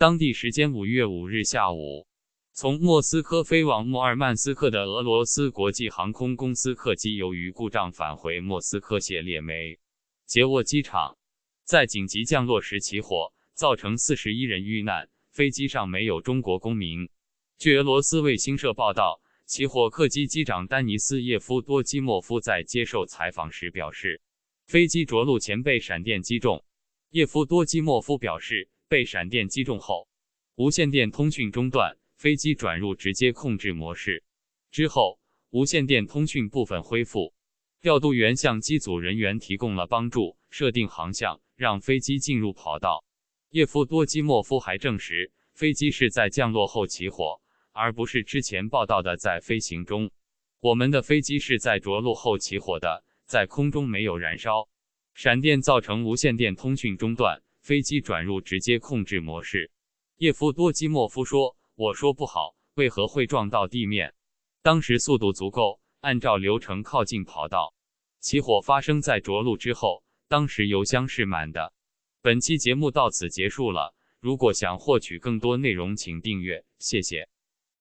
当地时间5月5日下午，从莫斯科飞往穆尔曼斯克的俄罗斯国际航空公司客机由于故障返回莫斯科谢列梅捷沃机场，在紧急降落时起火，造成41人遇难，飞机上没有中国公民。据俄罗斯卫星社报道，起火客机机长丹尼斯·叶夫多基莫夫在接受采访时表示，飞机着陆前被闪电击中。叶夫多基莫夫表示，被闪电击中后，无线电通讯中断，飞机转入直接控制模式。之后，无线电通讯部分恢复，调度员向机组人员提供了帮助，设定航向，让飞机进入跑道。叶夫多基莫夫还证实，飞机是在降落后起火，而不是之前报道的在飞行中。我们的飞机是在着陆后起火的，在空中没有燃烧。闪电造成无线电通讯中断，飞机转入直接控制模式。叶夫多基莫夫说，我说不好，为何会撞到地面？当时速度足够，按照流程靠近跑道。起火发生在着陆之后，当时油箱是满的。本期节目到此结束了，如果想获取更多内容请订阅，谢谢。